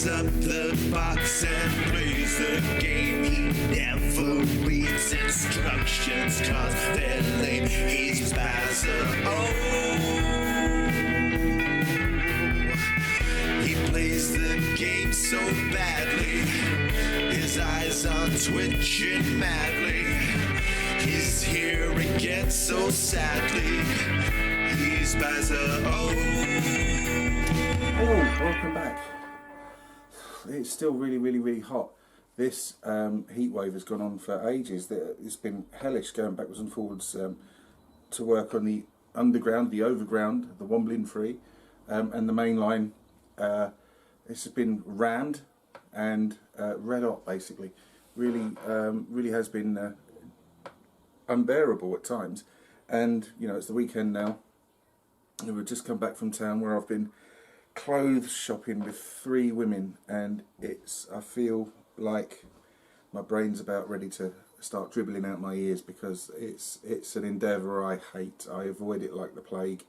opens up the box and plays the game. He never reads instructions cause they're lame. He's Bowser. Oh, he plays the game so badly. His eyes are twitching madly. He's here again so sadly. He's Bowser. Oh. Hello, welcome back. It's still really hot. This heat wave has gone on for ages. It's been hellish going backwards and forwards to work on the underground, the overground, the Womblin Free, and the main line. This has been rammed and red hot, basically. Really has been unbearable at times. And you know, it's the weekend now, and we've just come back from town where I've been clothes shopping with 3 women, and I feel like my brain's about ready to start dribbling out my ears, because it's an endeavour I hate. I avoid it like the plague,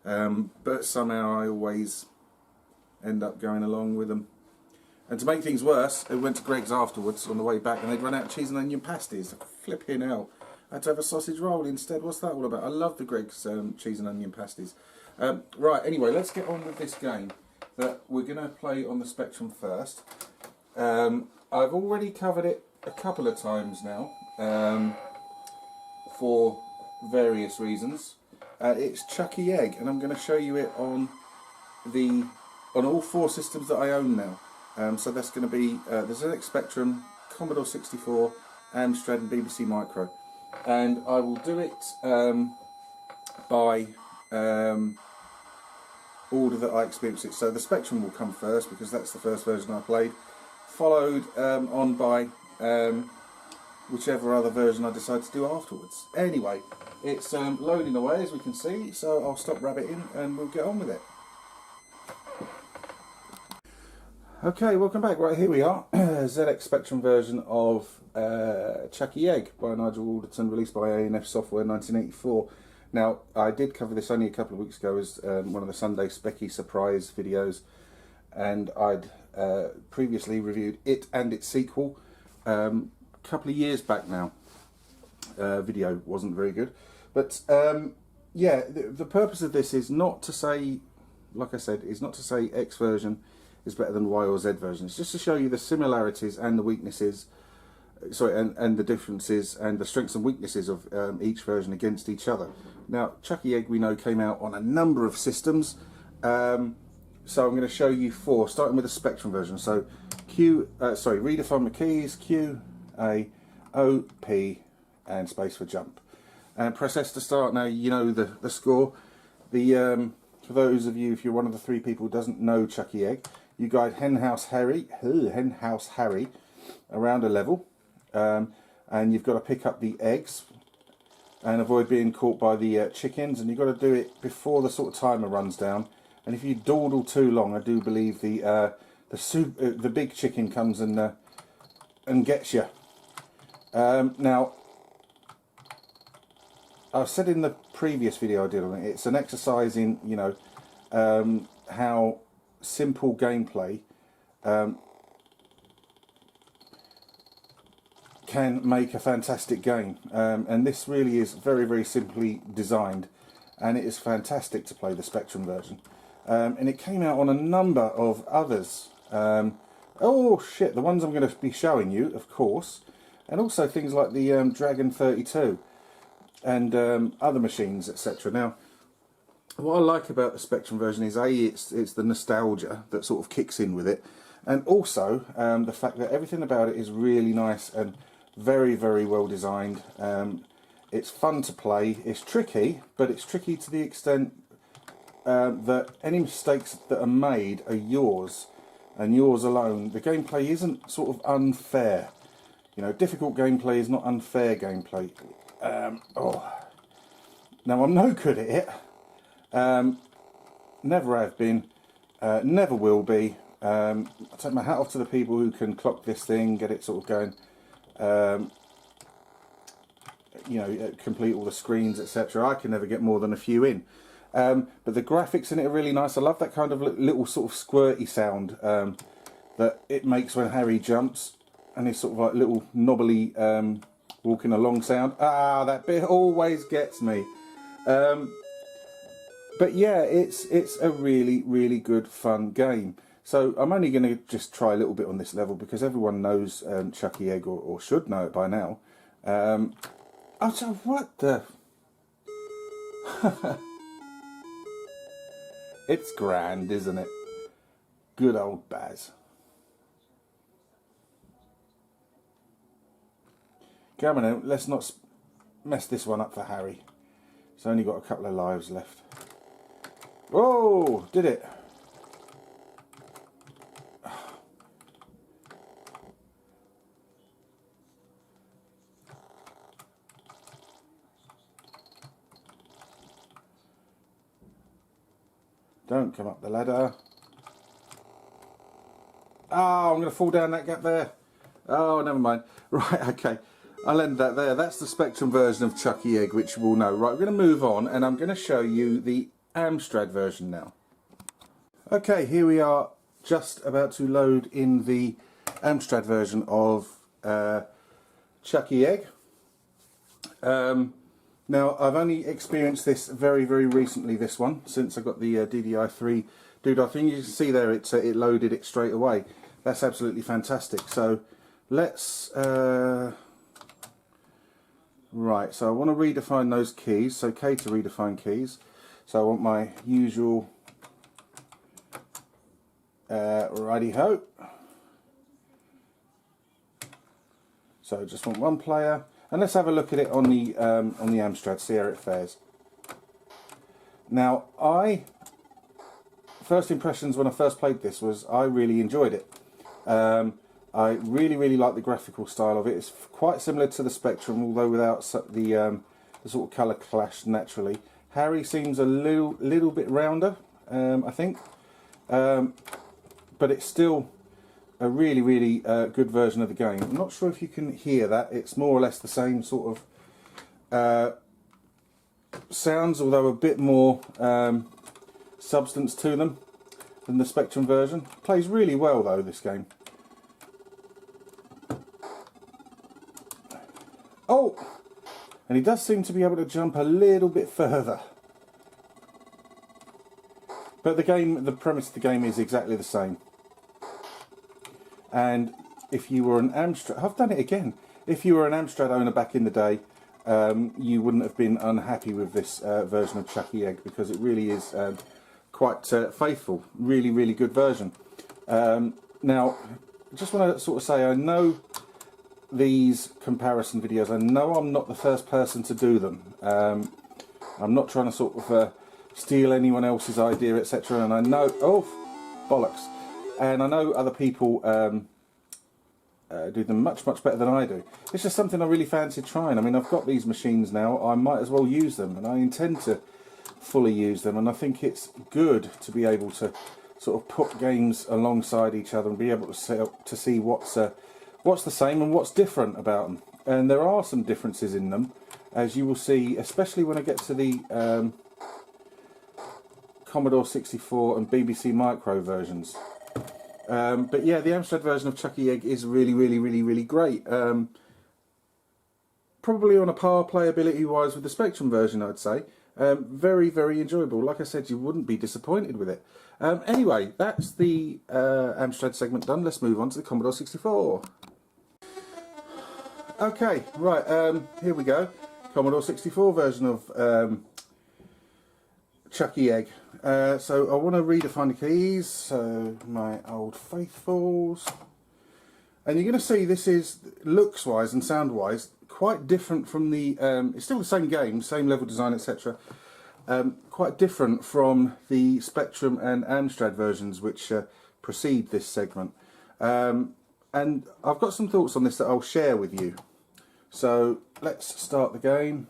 but somehow I always end up going along with them. And to make things worse, I went to Greg's afterwards on the way back, and they'd run out of cheese and onion pasties. Flipping hell, I had to have a sausage roll instead. What's that all about? I love the Greg's cheese and onion pasties. Right, anyway, let's get on with this game that we're going to play on the Spectrum first. I've already covered it a couple of times now, for various reasons. It's Chuckie Egg, and I'm going to show you it on all 4 systems that I own now. So that's going to be the ZX Spectrum, Commodore 64, Amstrad and BBC Micro. And I will do it by order that I experience it. So the Spectrum will come first because that's the first version I played, followed on by whichever other version I decide to do afterwards. Anyway, it's loading away, as we can see, so I'll stop rabbiting and we'll get on with it. Okay, welcome back. Right, here we are. ZX Spectrum version of Chuckie Egg by Nigel Alderton, released by A&F Software 1984. Now, I did cover this only a couple of weeks ago as one of the Sunday Specky surprise videos, and I'd previously reviewed it and its sequel a couple of years back now. Video wasn't very good, but yeah, the purpose of this is not to say, like I said, is not to say X version is better than Y or Z version. It's just to show you the similarities and the weaknesses, and the differences and the strengths and weaknesses of each version against each other. Now, Chuckie Egg, we know, came out on a number of systems, so I'm going to show you 4, starting with the Spectrum version. So redefine the keys, Q, A, O, P, and space for jump. And press S to start. Now, you know the score. For those of you, if you're one of the 3 people who doesn't know Chuckie Egg, you guide Henhouse Harry around a level, and you've got to pick up the eggs and avoid being caught by the chickens, and you've got to do it before the sort of timer runs down. And if you dawdle too long, I do believe the big chicken comes and gets you. Now, I've said in the previous video I did on it, it's an exercise in, you know, how simple gameplay can make a fantastic game, and this really is very simply designed, and it is fantastic to play the Spectrum version, and it came out on a number of others. Oh shit, the ones I'm going to be showing you, of course, and also things like the Dragon 32 and other machines, etc. Now, what I like about the Spectrum version is it's the nostalgia that sort of kicks in with it, and also the fact that everything about it is really nice and very well designed. It's fun to play. It's tricky, but it's tricky to the extent that any mistakes that are made are yours and yours alone. The gameplay isn't sort of unfair. You know, difficult gameplay is not unfair gameplay. Now, I'm no good at it. Never have been, never will be. I take my hat off to the people who can clock this thing, get it sort of going, you know, complete all the screens, etc. I can never get more than a few in. But the graphics in it are really nice. I love that kind of little sort of squirty sound that it makes when Harry jumps, and it's sort of like little knobbly walking along sound. Ah, that bit always gets me. But yeah, it's a really, really good fun game. So I'm only going to just try a little bit on this level because everyone knows Chuckie Egg, or should know it by now. Oh, so what the... It's grand, isn't it? Good old Baz. Come on now, let's not mess this one up for Harry. He's only got a couple of lives left. Whoa, did it? Don't come up the ladder. Oh, I'm going to fall down that gap there. Oh, never mind. Right, okay. I'll end that there. That's the Spectrum version of Chuckie Egg, which you all know. Right, we're going to move on, and I'm going to show you the Amstrad version now. Okay, here we are, just about to load in the Amstrad version of Chuckie Egg. Now, I've only experienced this very, very recently, this one, since I got the DDI3 doodah thing. You can see there it loaded it straight away. That's absolutely fantastic. So let's... right, so I want to redefine those keys. So K to redefine keys. So I want my usual righty-ho. So I just want one player. And let's have a look at it on the Amstrad, see how it fares. Now, first impressions when I first played this was I really enjoyed it. I really, really like the graphical style of it. It's quite similar to the Spectrum, although without the sort of colour clash naturally. Harry seems a little bit rounder, I think, but it's still a really, really good version of the game. I'm not sure if you can hear that. It's more or less the same sort of sounds, although a bit more substance to them than the Spectrum version. Plays really well though, this game. Oh! And he does seem to be able to jump a little bit further. But the premise of the game is exactly the same. And if you were an Amstrad... I've done it again. If you were an Amstrad owner back in the day, you wouldn't have been unhappy with this version of Chuckie Egg, because it really is quite faithful. Really, really good version. Now, I just want to sort of say, I know these comparison videos, I know I'm not the first person to do them. I'm not trying to sort of steal anyone else's idea, etc. And I know... Oh, bollocks. And I know other people do them much, much better than I do. It's just something I really fancy trying. I mean, I've got these machines now, I might as well use them, and I intend to fully use them, and I think it's good to be able to sort of put games alongside each other and be able to see what's the same and what's different about them. And there are some differences in them, as you will see, especially when I get to the Commodore 64 and BBC Micro versions. But yeah, the Amstrad version of Chuckie Egg is really, really, really, really great. Probably on a par playability wise with the Spectrum version, I'd say. Very, very enjoyable. Like I said, you wouldn't be disappointed with it. Anyway, that's the Amstrad segment done. Let's move on to the Commodore 64. Okay, right, here we go. Commodore 64 version of Chuckie Egg. So I want to redefine the keys, so my old faithfuls. And you're going to see this is, looks wise and sound wise, quite different from the, it's still the same game, same level design, etc. Quite different from the Spectrum and Amstrad versions which precede this segment. And I've got some thoughts on this that I'll share with you. So let's start the game.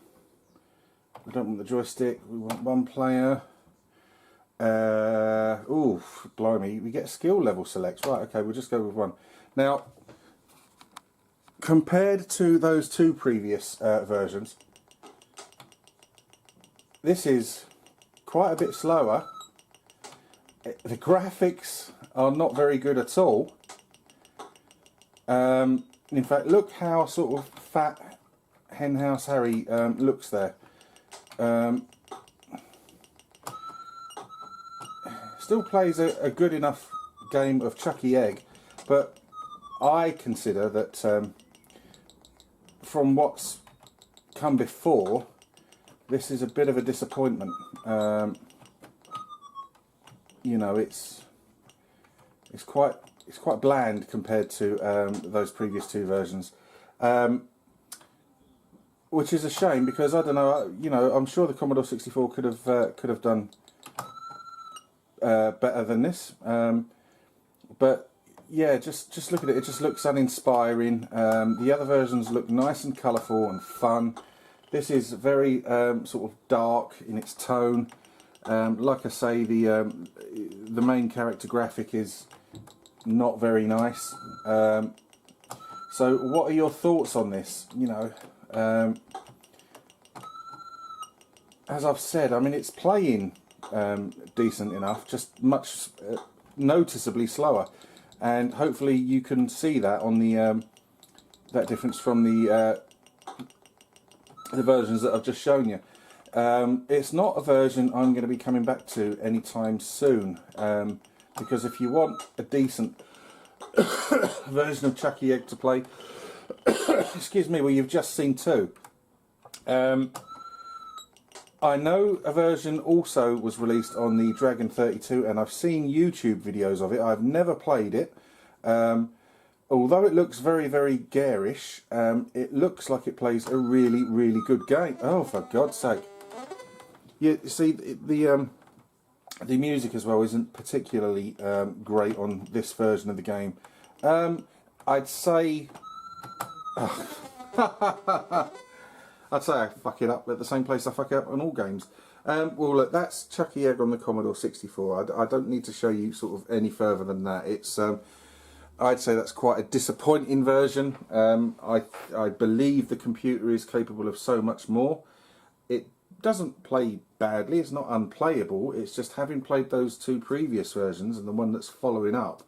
We don't want the joystick, we want one player. Ooh, blimey, we get skill level selects. Right, okay, we'll just go with one. Now, compared to those two previous versions, this is quite a bit slower. The graphics are not very good at all. In fact, look how sort of fat Henhouse Harry looks there. Still plays a good enough game of Chuckie Egg, but I consider that from what's come before, this is a bit of a disappointment. You know, it's quite bland compared to those previous two versions, which is a shame, because I don't know. You know, I'm sure the Commodore 64 could have done better than this. But yeah, just look at it. It just looks uninspiring. The other versions look nice and colourful and fun. This is very sort of dark in its tone. Like I say, the main character graphic is not very nice. So what are your thoughts on this? You know, as I've said, I mean, it's playing decent enough, just much noticeably slower, and hopefully you can see that on the that difference from the versions that I've just shown you. It's not a version I'm going to be coming back to anytime soon, because if you want a decent version of Chuckie Egg to play, excuse me, well, you've just seen two. I know a version also was released on the Dragon 32, and I've seen YouTube videos of it. I've never played it. Although it looks very, very garish, it looks like it plays a really, really good game. Oh, for God's sake. You see, the music as well isn't particularly great on this version of the game. I'd say... I'd say I fuck it up at the same place I fuck it up on all games. Well, look, that's Chuckie Egg on the Commodore 64. I don't need to show you sort of any further than that. It's I'd say that's quite a disappointing version. I believe the computer is capable of so much more. It doesn't play badly. It's not unplayable. It's just, having played those two previous versions and the one that's following up,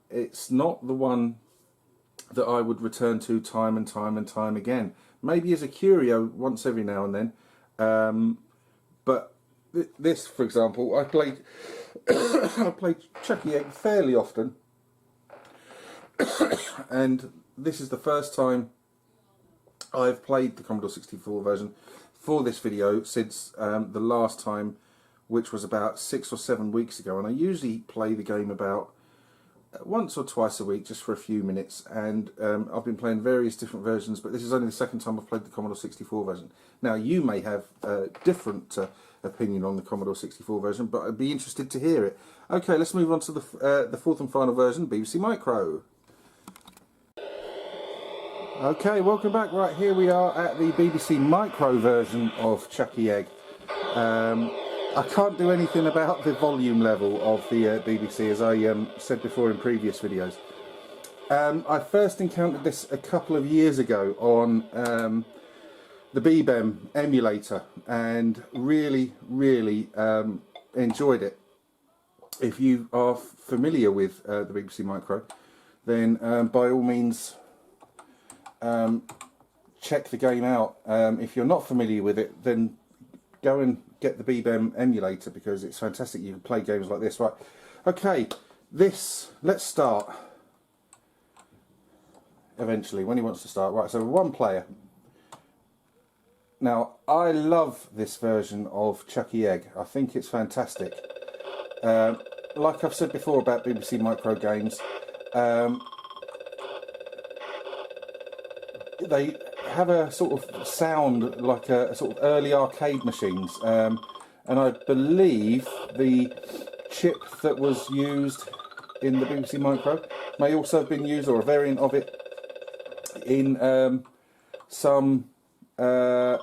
it's not the one that I would return to time and time and time again. Maybe as a curio once every now and then, but this, for example, I played I played Chuckie Egg fairly often, and this is the first time I've played the Commodore 64 version for this video since the last time, which was about 6 or 7 weeks ago. And I usually play the game about once or twice a week, just for a few minutes, and I've been playing various different versions, but this is only the second time I've played the Commodore 64 version. Now, you may have a different opinion on the Commodore 64 version, but I'd be interested to hear it. Okay, let's move on to the fourth and final version, BBC Micro. Okay, welcome back. Right, here we are at the BBC Micro version of Chuckie Egg. I can't do anything about the volume level of the BBC, as I said before in previous videos. I first encountered this a couple of years ago on the BBEM emulator, and really, really enjoyed it. If you are familiar with the BBC Micro, then by all means check the game out. If you're not familiar with it, then go and get the BBEM emulator, because it's fantastic. You can play games like this. Right, okay, let's start eventually when he wants to start. Right, so one player. Now, I love this version of Chuckie Egg. I think it's fantastic. Like I've said before about BBC Micro games, they have a sort of sound like a sort of early arcade machines, and I believe the chip that was used in the BBC Micro may also have been used, or a variant of it, in some of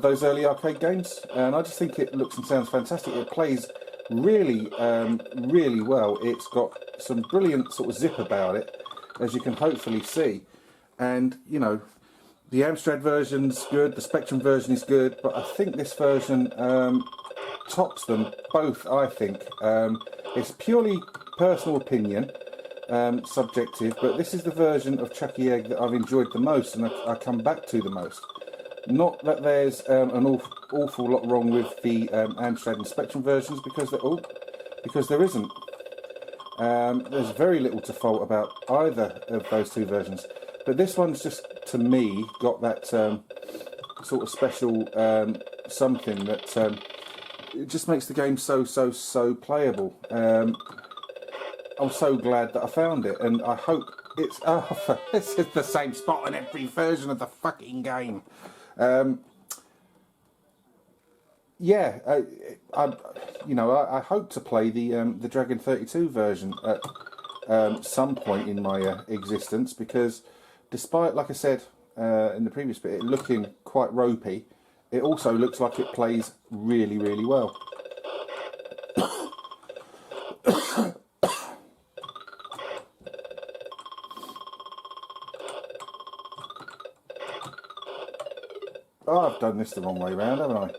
those early arcade games. And I just think it looks and sounds fantastic. It plays really, really well. It's got some brilliant sort of zip about it, as you can hopefully see. And, you know, the Amstrad version's good, the Spectrum version is good, but I think this version tops them both, I think. It's purely personal opinion. subjective, but this is the version of Chuckie Egg that I've enjoyed the most and I come back to the most. Not that there's an awful lot wrong with the Amstrad and Spectrum versions, because there isn't. There's very little to fault about either of those two versions, but this one's just, to me, got that sort of special something that it just makes the game so playable. I'm so glad that I found it, and I hope it's the same spot on every version of the fucking game. Yeah, I hope to play the Dragon 32 version at some point in my existence, because despite, like I said in the previous bit, it looking quite ropey, it also looks like it plays really well. Oh, I've done this the wrong way round, haven't I?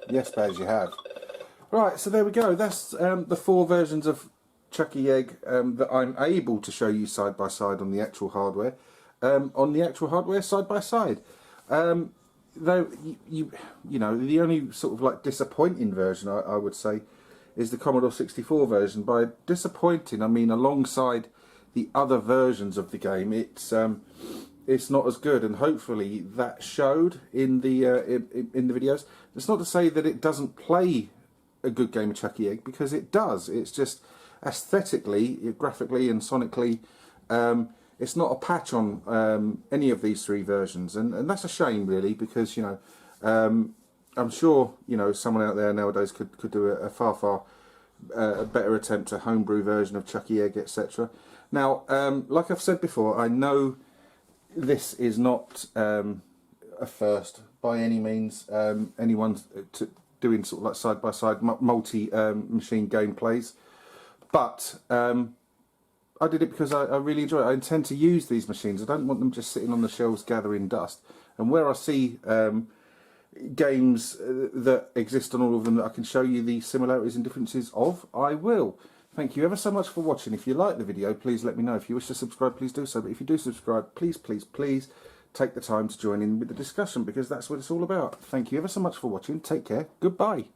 Yes, Baz, you have. Right, so there we go. That's the 4 versions of Chuckie Egg that I'm able to show you side by side on the actual hardware. Side by side. Though you know, the only sort of like disappointing version I would say is the Commodore 64 version. By disappointing, I mean alongside the other versions of the game, it's not as good, and hopefully that showed in the videos. It's not to say that it doesn't play a good game of Chuckie Egg, because it does. It's just aesthetically, graphically and sonically, it's not a patch on any of these 3 versions, and that's a shame really, because, you know, I'm sure, you know, someone out there nowadays could do a far better attempt at homebrew version of Chuckie Egg, etc. Now, like I've said before, I know this is not a first by any means. Anyone's doing sort of like side by side multi-machine gameplays, but I did it because I really enjoy it. I intend to use these machines. I don't want them just sitting on the shelves gathering dust. And where I see games that exist on all of them that I can show you the similarities and differences of, I will. Thank you ever so much for watching. If you like the video, please let me know. If you wish to subscribe, please do so. But if you do subscribe, please take the time to join in with the discussion, because that's what it's all about. Thank you ever so much for watching. Take care. Goodbye.